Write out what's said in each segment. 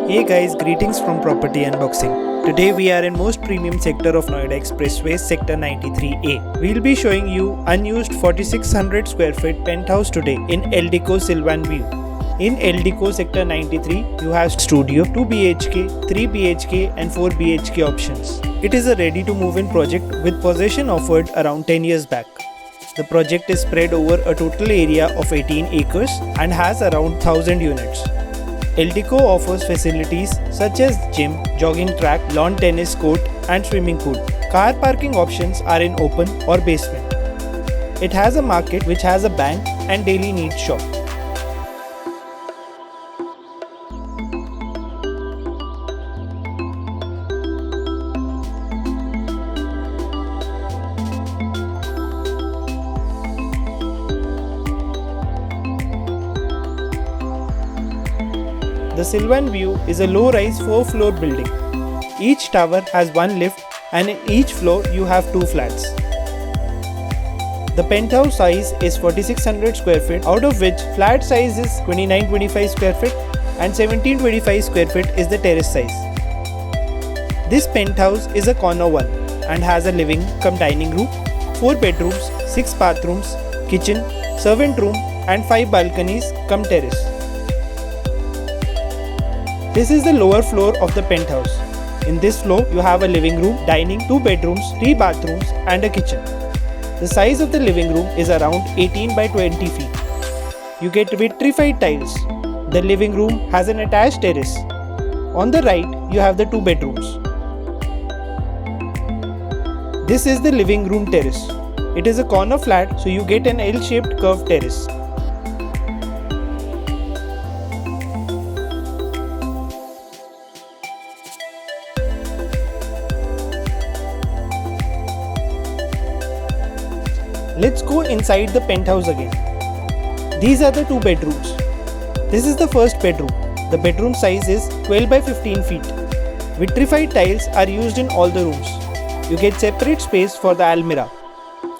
Hey guys, greetings from Property Unboxing. Today we are in most premium sector of Noida Expressway, sector 93A. We'll be showing you unused 4600 square feet penthouse today in Eldico Sylvan View. In Eldico sector 93, you have studio, 2 BHK, 3 BHK and 4 BHK options. It is a ready to move in project with possession offered around 10 years back. The project is spread over a total area of 18 acres and has around 1000 units. Eldico offers facilities such as gym, jogging track, lawn tennis court and swimming pool. Car parking options are in open or basement. It has a market which has a bank and daily needs shop. The Sylvan View is a low-rise 4-floor building. Each tower has one lift and in each floor you have 2 flats. The penthouse size is 4600 square feet, out of which flat size is 2925 square feet and 1725 square feet is the terrace size. This penthouse is a corner one and has a living cum dining room, 4 bedrooms, 6 bathrooms, kitchen, servant room and 5 balconies cum terrace. This is the lower floor of the penthouse. In this floor, you have a living room, dining, 2 bedrooms, 3 bathrooms and a kitchen. The size of the living room is around 18 by 20 feet. You get vitrified tiles. The living room has an attached terrace. On the right, you have the 2 bedrooms. This is the living room terrace. It is a corner flat, so you get an L-shaped curved terrace. Let's go inside the penthouse again. These are the 2 bedrooms. This is the first bedroom. The bedroom size is 12 by 15 feet. Vitrified tiles are used in all the rooms. You get separate space for the almirah.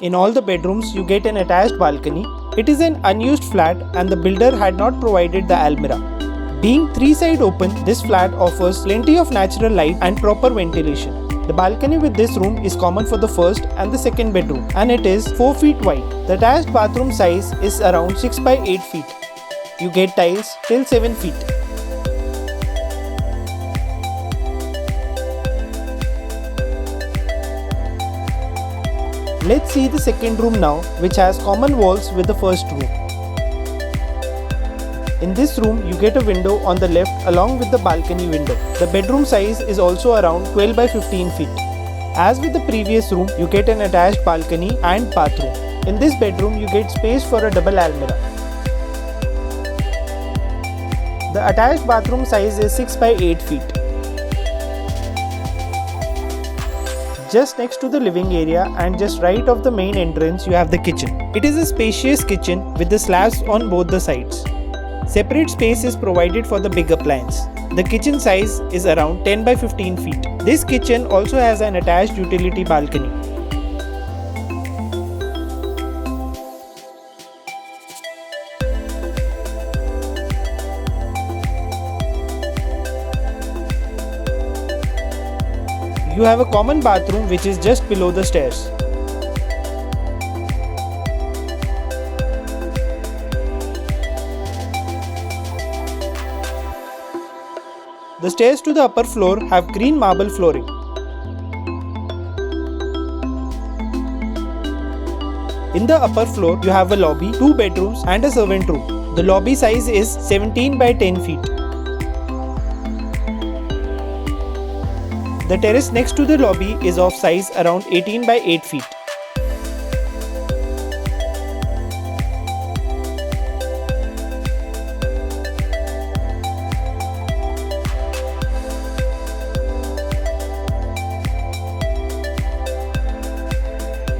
In all the bedrooms, you get an attached balcony. It is an unused flat and the builder had not provided the almirah. Being 3-side open, this flat offers plenty of natural light and proper ventilation. The balcony with this room is common for the first and the second bedroom and it is 4 feet wide. The attached bathroom size is around 6 by 8 feet. You get tiles till 7 feet. Let's see the second room now, which has common walls with the first room. In this room, you get a window on the left along with the balcony window. The bedroom size is also around 12 by 15 feet. As with the previous room, you get an attached balcony and bathroom. In this bedroom, you get space for a double almirah. The attached bathroom size is 6 by 8 feet. Just next to the living area and just right of the main entrance, you have the kitchen. It is a spacious kitchen with the slabs on both the sides. Separate space is provided for the big appliance. The kitchen size is around 10 by 15 feet. This kitchen also has an attached utility balcony. You have a common bathroom which is just below the stairs. The stairs to the upper floor have green marble flooring. In the upper floor, you have a lobby, 2 bedrooms and a servant room. The lobby size is 17 by 10 feet. The terrace next to the lobby is of size around 18 by 8 feet.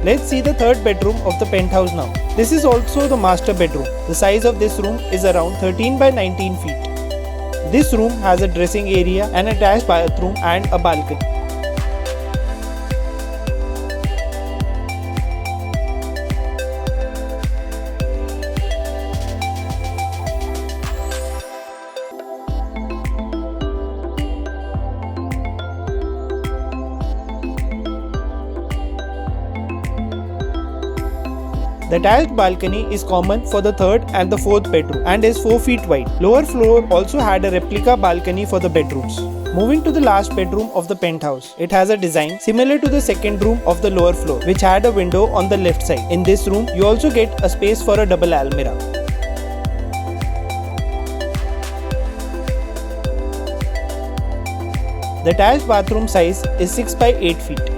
Let's see the third bedroom of the penthouse now. This is also the master bedroom. The size of this room is around 13 by 19 feet. This room has a dressing area, an attached bathroom and a balcony. The attached balcony is common for the third and the fourth bedroom and is 4 feet wide. Lower floor also had a replica balcony for the bedrooms. Moving to the last bedroom of the penthouse, it has a design similar to the second room of the lower floor, which had a window on the left side. In this room, you also get a space for a double almirah. The attached bathroom size is 6 by 8 feet.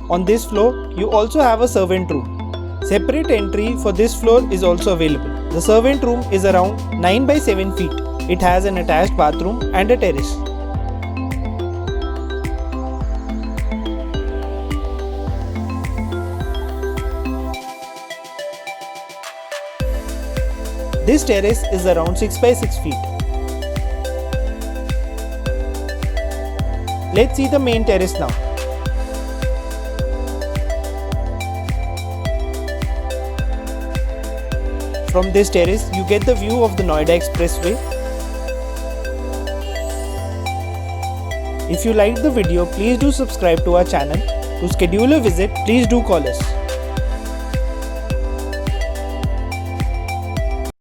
On this floor, you also have a servant room. Separate entry for this floor is also available. The servant room is around 9 by 7 feet. It has an attached bathroom and a terrace. This terrace is around 6 by 6 feet. Let's see the main terrace now. From this terrace, you get the view of the Noida Expressway. If you liked the video, please do subscribe to our channel. To schedule a visit, please do call us.